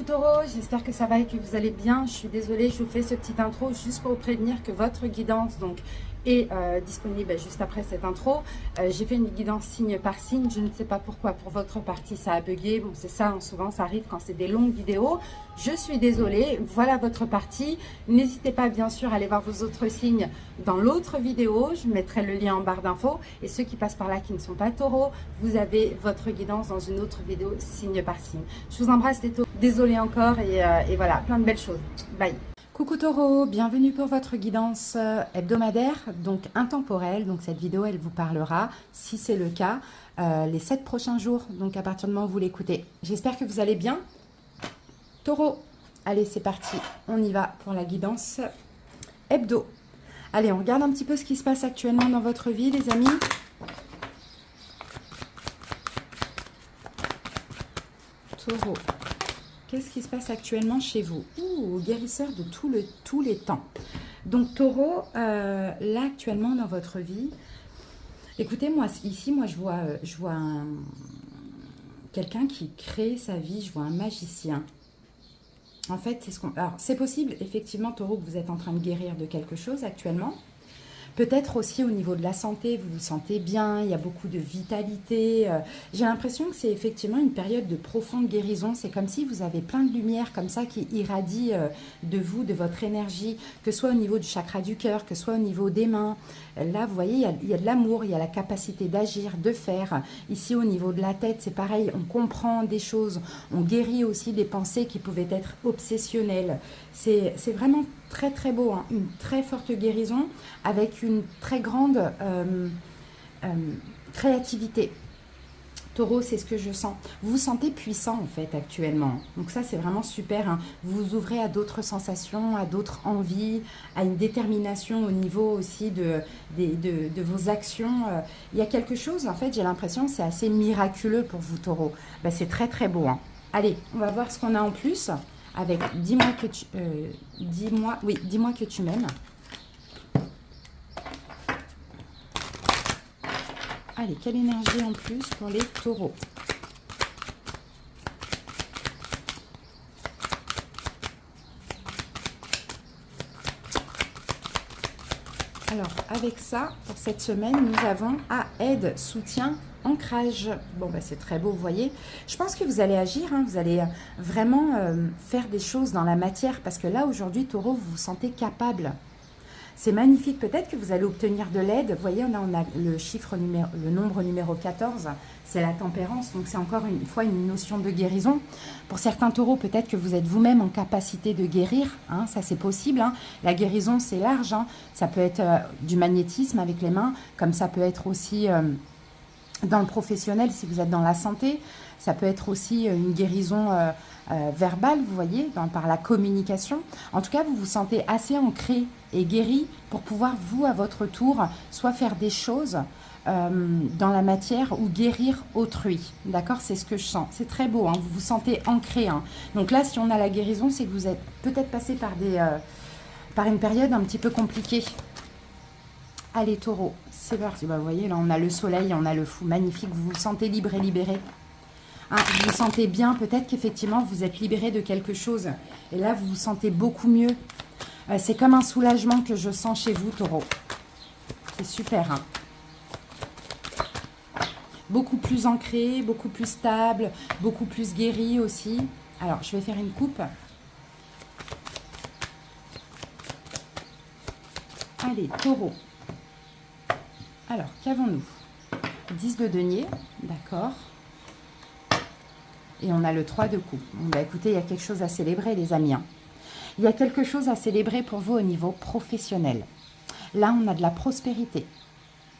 Taureau, j'espère que ça va et que vous allez bien. Je suis désolée, je vous fais ce petit intro juste pour vous prévenir que votre guidance est disponible juste après cette intro. J'ai fait une guidance signe par signe, je ne sais pas pourquoi pour votre partie ça a bugué. Bon, c'est ça, souvent ça arrive quand c'est des longues vidéos. Je suis désolée, voilà votre partie. N'hésitez pas bien sûr à aller voir vos autres signes dans l'autre vidéo. Je mettrai le lien en barre d'infos. Et ceux qui passent par là qui ne sont pas taureaux, vous avez votre guidance dans une autre vidéo signe par signe. Je vous embrasse les taureaux. Désolée encore et voilà, plein de belles choses. Bye. Coucou Taureau, bienvenue pour votre guidance hebdomadaire, donc intemporelle. Donc cette vidéo, elle vous parlera, si c'est le cas, les 7 prochains jours. Donc à partir du moment où vous l'écoutez. J'espère que vous allez bien. Taureau, allez c'est parti, on y va pour la guidance hebdo. Allez, on regarde un petit peu ce qui se passe actuellement dans votre vie les amis. Taureau. Qu'est-ce qui se passe actuellement chez vous? Ouh, guérisseur de tous les temps. Donc, Taureau, là, actuellement, dans votre vie, écoutez, moi, ici, moi, je vois quelqu'un qui crée sa vie, je vois un magicien. En fait, c'est ce qu'on... Alors, c'est possible, effectivement, Taureau, que vous êtes en train de guérir de quelque chose actuellement. Peut-être aussi au niveau de la santé, vous vous sentez bien, il y a beaucoup de vitalité. J'ai l'impression que c'est effectivement une période de profonde guérison. C'est comme si vous avez plein de lumière comme ça qui irradie de vous, de votre énergie, que ce soit au niveau du chakra du cœur, que ce soit au niveau des mains. Là, vous voyez, il y a de l'amour, il y a la capacité d'agir, de faire. Ici, au niveau de la tête, c'est pareil, on comprend des choses, on guérit aussi des pensées qui pouvaient être obsessionnelles. C'est vraiment très très beau, hein. Une très forte guérison avec une très grande créativité. Taureau, c'est ce que je sens. Vous vous sentez puissant en fait actuellement. Donc ça c'est vraiment super, hein. Vous vous ouvrez à d'autres sensations, à d'autres envies, à une détermination au niveau aussi de vos actions. Il y a quelque chose en fait, j'ai l'impression c'est assez miraculeux pour vous Taureau. Ben, c'est très très beau, hein. Allez, on va voir ce qu'on a en plus. Avec dis-moi que tu m'aimes. Allez, quelle énergie en plus pour les taureaux? Alors, avec ça, pour cette semaine, nous avons aide, soutien, ancrage. Bon, bah, c'est très beau, vous voyez. Je pense que vous allez agir, hein, vous allez vraiment faire des choses dans la matière parce que là, aujourd'hui, Taureau, vous vous sentez capable. C'est magnifique. Peut-être que vous allez obtenir de l'aide. Vous voyez, on a le nombre numéro 14. C'est la tempérance. Donc, c'est encore une fois une notion de guérison. Pour certains taureaux, peut-être que vous êtes vous-même en capacité de guérir. Hein, ça, c'est possible. Hein. La guérison, c'est large. Hein. Ça peut être du magnétisme avec les mains, comme ça peut être aussi dans le professionnel si vous êtes dans la santé. Ça peut être aussi une guérison verbale, vous voyez, par la communication. En tout cas, vous vous sentez assez ancré et guéri pour pouvoir, vous, à votre tour, soit faire des choses dans la matière ou guérir autrui. D'accord? C'est ce que je sens. C'est très beau, hein, vous vous sentez ancré. Hein. Donc là, si on a la guérison, c'est que vous êtes peut-être passé par une période un petit peu compliquée. Allez, Taureau, c'est parti. Bah, vous voyez, là, on a le soleil, on a le fou. Magnifique, vous vous sentez libre et libéré. Hein, vous vous sentez bien, peut-être qu'effectivement, vous êtes libéré de quelque chose. Et là, vous vous sentez beaucoup mieux. C'est comme un soulagement que je sens chez vous, Taureau. C'est super, hein. Beaucoup plus ancré, beaucoup plus stable, beaucoup plus guéri aussi. Alors, je vais faire une coupe. Allez, Taureau. Alors, qu'avons-nous? 10 de denier, d'accord. Et on a le 3 de coupe. Bon, bah, écoutez, il y a quelque chose à célébrer, les amis. Hein. Il y a quelque chose à célébrer pour vous au niveau professionnel. Là, on a de la prospérité.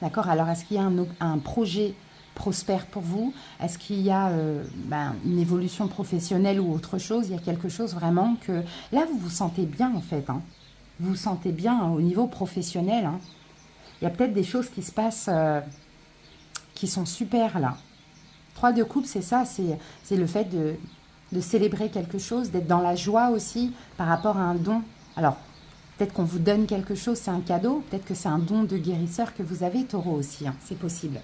D'accord? Alors, est-ce qu'il y a un projet prospère pour vous? Est-ce qu'il y a une évolution professionnelle ou autre chose? Il y a quelque chose vraiment que... Là, vous vous sentez bien, en fait. Hein. Vous vous sentez bien hein, au niveau professionnel. Hein. Il y a peut-être des choses qui se passent qui sont super, là. 3 de coupe, c'est ça, c'est le fait de célébrer quelque chose, d'être dans la joie aussi par rapport à un don. Alors, peut-être qu'on vous donne quelque chose, c'est un cadeau. Peut-être que c'est un don de guérisseur que vous avez, Taureau aussi. Hein, c'est possible.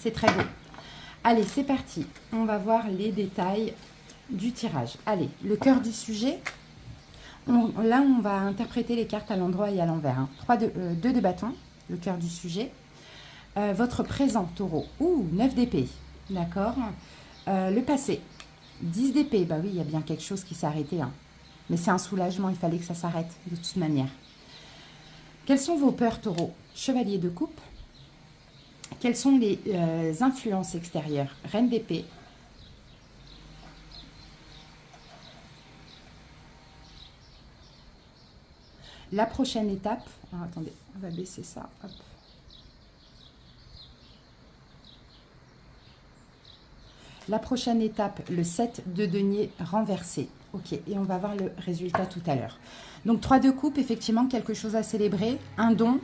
C'est très beau. Allez, c'est parti. On va voir les détails du tirage. Allez, le cœur du sujet. Là, on va interpréter les cartes à l'endroit et à l'envers. Hein. 2 de bâton, le cœur du sujet. Votre présent, taureau. Ouh, 9 d'épée. D'accord. Le passé. 10 d'épée. Bah oui, il y a bien quelque chose qui s'est arrêté. Hein. Mais c'est un soulagement, il fallait que ça s'arrête de toute manière. Quelles sont vos peurs, taureau? Chevalier de coupe. Quelles sont les influences extérieures? Reine d'épée. La prochaine étape... Alors, attendez, on va baisser ça. Hop. La prochaine étape, le 7 de denier renversé. Ok, et on va voir le résultat tout à l'heure. Donc 3 de coupe, effectivement, quelque chose à célébrer, un don,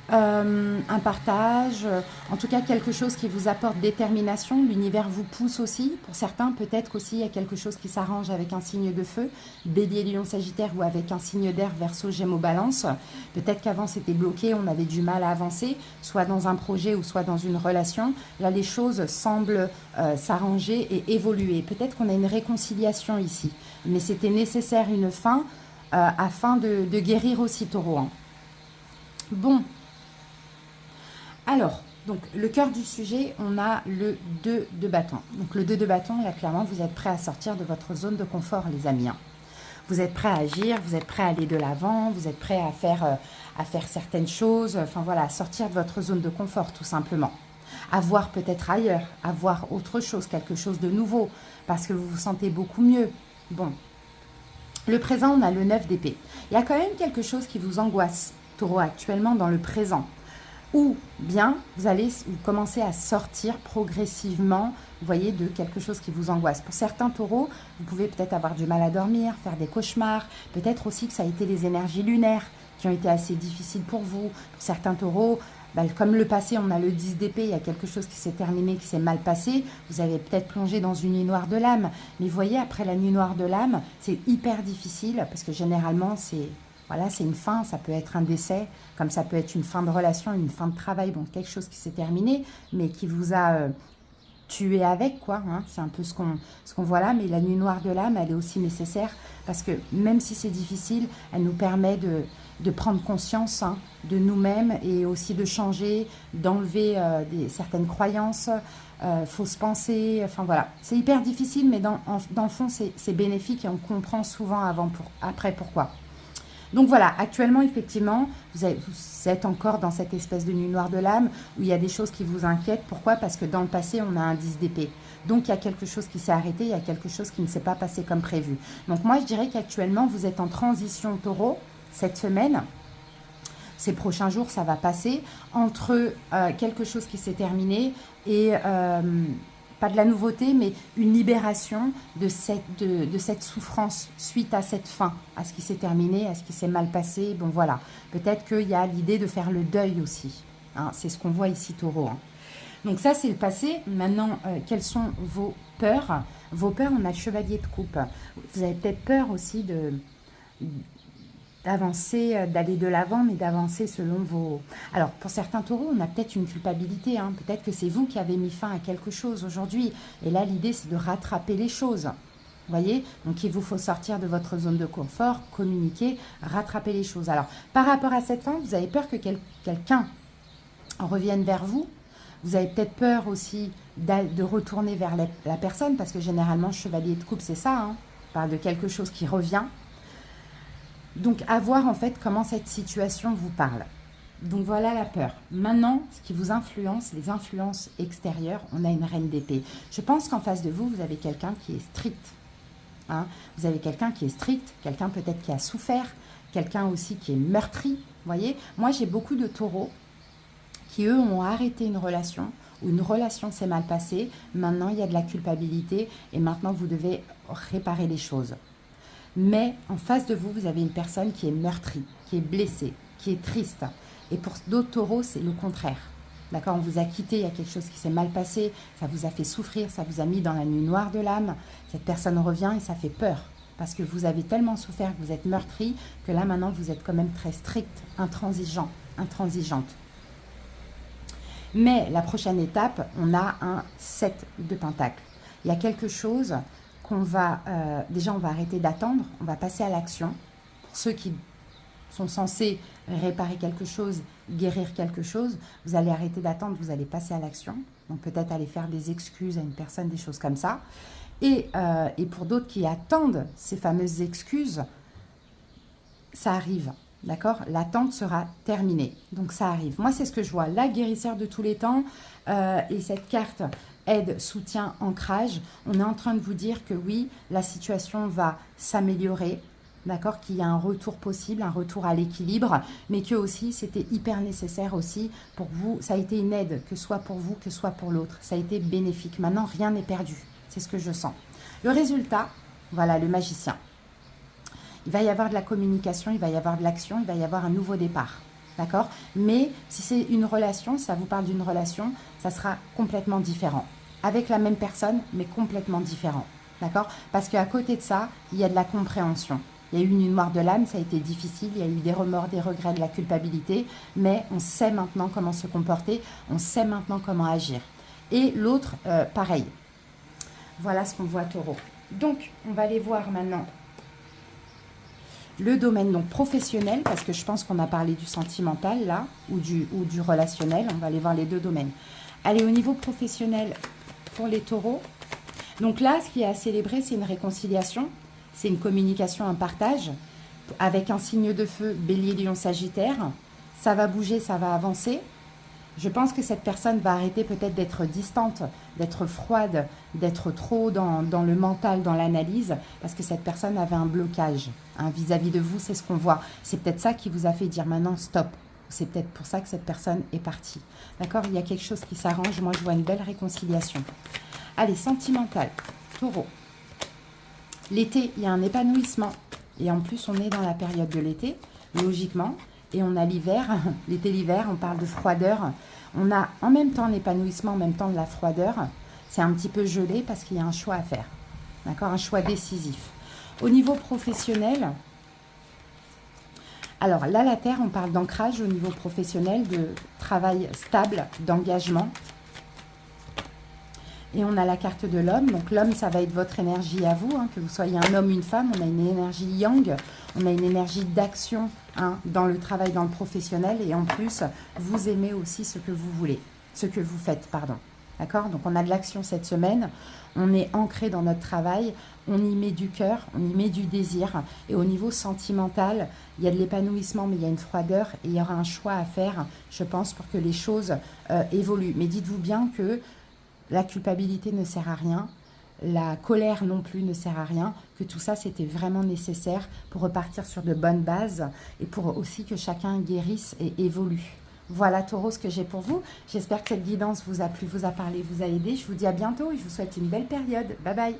un partage, en tout cas quelque chose qui vous apporte détermination. L'univers vous pousse aussi. Pour certains, peut-être qu'aussi il y a quelque chose qui s'arrange avec un signe de feu, Bélier, Lion, Sagittaire, ou avec un signe d'air, Verseau, Gémeaux, Balance. Peut-être qu'avant c'était bloqué, on avait du mal à avancer, soit dans un projet ou soit dans une relation. Là, les choses semblent s'arranger et évoluer. Peut-être qu'on a une réconciliation ici, mais c'était nécessaire une fin afin de guérir aussi, taureau. Hein. Bon. Alors, donc le cœur du sujet, on a le 2 de bâton. Donc le 2 de bâton, là clairement, vous êtes prêt à sortir de votre zone de confort, les amis. Hein. Vous êtes prêt à agir, vous êtes prêt à aller de l'avant, vous êtes prêt à faire certaines choses, enfin voilà, sortir de votre zone de confort tout simplement. À voir peut-être ailleurs, à voir autre chose, quelque chose de nouveau, parce que vous vous sentez beaucoup mieux. Bon, le présent, on a le 9 d'épée. Il y a quand même quelque chose qui vous angoisse, taureau, actuellement dans le présent. Ou bien, vous allez commencer à sortir progressivement, vous voyez, de quelque chose qui vous angoisse. Pour certains taureaux, vous pouvez peut-être avoir du mal à dormir, faire des cauchemars. Peut-être aussi que ça a été les énergies lunaires qui ont été assez difficiles pour vous. Pour certains taureaux, comme le passé, on a le 10 d'épée, il y a quelque chose qui s'est terminé, qui s'est mal passé. Vous avez peut-être plongé dans une nuit noire de l'âme. Mais vous voyez, après la nuit noire de l'âme, c'est hyper difficile parce que généralement, c'est une fin, ça peut être un décès, comme ça peut être une fin de relation, une fin de travail, bon, quelque chose qui s'est terminé, mais qui vous a tué avec, quoi. Hein, c'est un peu ce qu'on voit là, mais la nuit noire de l'âme, elle est aussi nécessaire, parce que même si c'est difficile, elle nous permet de prendre conscience de nous-mêmes et aussi de changer, d'enlever certaines croyances, fausses pensées, enfin voilà. C'est hyper difficile, mais dans le fond, c'est bénéfique et on comprend souvent après pourquoi. Donc voilà, actuellement, effectivement, vous êtes encore dans cette espèce de nuit noire de l'âme où il y a des choses qui vous inquiètent. Pourquoi? Parce que dans le passé, on a un 10 d'épée. Donc, il y a quelque chose qui s'est arrêté, il y a quelque chose qui ne s'est pas passé comme prévu. Donc, moi, je dirais qu'actuellement, vous êtes en transition, taureau, cette semaine. Ces prochains jours, ça va passer entre quelque chose qui s'est terminé et... pas de la nouveauté, mais une libération de cette souffrance suite à cette fin, à ce qui s'est terminé, à ce qui s'est mal passé. Bon, voilà. Peut-être qu'il y a l'idée de faire le deuil aussi. Hein, c'est ce qu'on voit ici, taureau. Hein. Donc ça, c'est le passé. Maintenant, quelles sont vos peurs? Vos peurs, on a le chevalier de coupe. Vous avez peut-être peur aussi d'avancer, d'aller de l'avant, mais d'avancer selon vos... Alors, pour certains taureaux, on a peut-être une culpabilité. Hein. Peut-être que c'est vous qui avez mis fin à quelque chose aujourd'hui. Et là, l'idée, c'est de rattraper les choses. Vous voyez? Donc, il vous faut sortir de votre zone de confort, communiquer, rattraper les choses. Alors, par rapport à cette fin, vous avez peur que quelqu'un revienne vers vous. Vous avez peut-être peur aussi de retourner vers la personne, parce que généralement, chevalier de coupe, c'est ça. Hein. On parle de quelque chose qui revient. Donc, à voir en fait comment cette situation vous parle. Donc, voilà la peur. Maintenant, ce qui vous influence, les influences extérieures, on a une reine d'épée. Je pense qu'en face de vous, vous avez quelqu'un qui est strict. Hein. Vous avez quelqu'un qui est strict, quelqu'un peut-être qui a souffert, quelqu'un aussi qui est meurtri. Vous voyez, moi, j'ai beaucoup de taureaux qui, eux, ont arrêté une relation, où une relation s'est mal passée. Maintenant, il y a de la culpabilité et maintenant, vous devez réparer les choses. Mais en face de vous, vous avez une personne qui est meurtrie, qui est blessée, qui est triste. Et pour d'autres taureaux, c'est le contraire. D'accord? On vous a quitté, il y a quelque chose qui s'est mal passé, ça vous a fait souffrir, ça vous a mis dans la nuit noire de l'âme. Cette personne revient et ça fait peur. Parce que vous avez tellement souffert, que vous êtes meurtri, que là maintenant, vous êtes quand même très strict, intransigeant, intransigeante. Mais la prochaine étape, on a un 7 de pentacles. Il y a quelque chose qu'on va, déjà on va arrêter d'attendre, on va passer à l'action. Pour ceux qui sont censés réparer quelque chose, guérir quelque chose, vous allez arrêter d'attendre, vous allez passer à l'action. Donc peut-être aller faire des excuses à une personne, des choses comme ça. Et pour d'autres qui attendent ces fameuses excuses, ça arrive, d'accord? L'attente sera terminée, donc ça arrive. Moi, c'est ce que je vois, la guérisseur de tous les temps et cette carte aide, soutien, ancrage. On est en train de vous dire que oui, la situation va s'améliorer, d'accord, qu'il y a un retour possible, un retour à l'équilibre, mais que aussi c'était hyper nécessaire aussi pour vous. Ça a été une aide, que soit pour vous, que soit pour l'autre. Ça a été bénéfique. Maintenant, rien n'est perdu. C'est ce que je sens. Le résultat, voilà, le magicien. Il va y avoir de la communication, il va y avoir de l'action, il va y avoir un nouveau départ. D'accord? Mais si c'est une relation, ça vous parle d'une relation, ça sera complètement différent. Avec la même personne, mais complètement différent. D'accord? Parce qu'à côté de ça, il y a de la compréhension. Il y a eu une noire de l'âme, ça a été difficile, il y a eu des remords, des regrets, de la culpabilité, mais on sait maintenant comment se comporter, on sait maintenant comment agir. Et l'autre, pareil. Voilà ce qu'on voit, Taureau. Donc, on va aller voir maintenant le domaine donc professionnel, parce que je pense qu'on a parlé du sentimental, là, ou du relationnel. On va aller voir les deux domaines. Allez, au niveau professionnel, pour les taureaux. Donc là, ce qui est à célébrer, c'est une réconciliation. C'est une communication, un partage, avec un signe de feu, bélier, lion, sagittaire. Ça va bouger, ça va avancer. Je pense que cette personne va arrêter peut-être d'être distante, d'être froide, d'être trop dans le mental, dans l'analyse, parce que cette personne avait un blocage vis-à-vis de vous, c'est ce qu'on voit. C'est peut-être ça qui vous a fait dire maintenant stop. C'est peut-être pour ça que cette personne est partie. D'accord? Il y a quelque chose qui s'arrange. Moi, je vois une belle réconciliation. Allez, sentimental, taureau. L'été, il y a un épanouissement. Et en plus, on est dans la période de l'été, logiquement. Et on a l'hiver, l'été, l'hiver, on parle de froideur. On a en même temps l'épanouissement, en même temps de la froideur. C'est un petit peu gelé parce qu'il y a un choix à faire. D'accord? Un choix décisif. Au niveau professionnel, alors là, la Terre, on parle d'ancrage au niveau professionnel, de travail stable, d'engagement. Et on a la carte de l'homme. Donc l'homme, ça va être votre énergie à vous, hein, que vous soyez un homme, une femme. On a une énergie yang, on a une énergie d'action dans le travail, dans le professionnel. Et en plus, vous aimez aussi ce que vous voulez, ce que vous faites, pardon. D'accord? Donc on a de l'action cette semaine. On est ancré dans notre travail. On y met du cœur, on y met du désir. Et au niveau sentimental, il y a de l'épanouissement, mais il y a une froideur. Et il y aura un choix à faire, je pense, pour que les choses évoluent. Mais dites-vous bien que la culpabilité ne sert à rien, la colère non plus ne sert à rien, que tout ça c'était vraiment nécessaire pour repartir sur de bonnes bases et pour aussi que chacun guérisse et évolue. Voilà Taureau ce que j'ai pour vous. J'espère que cette guidance vous a plu, vous a parlé, vous a aidé. Je vous dis à bientôt et je vous souhaite une belle période. Bye bye.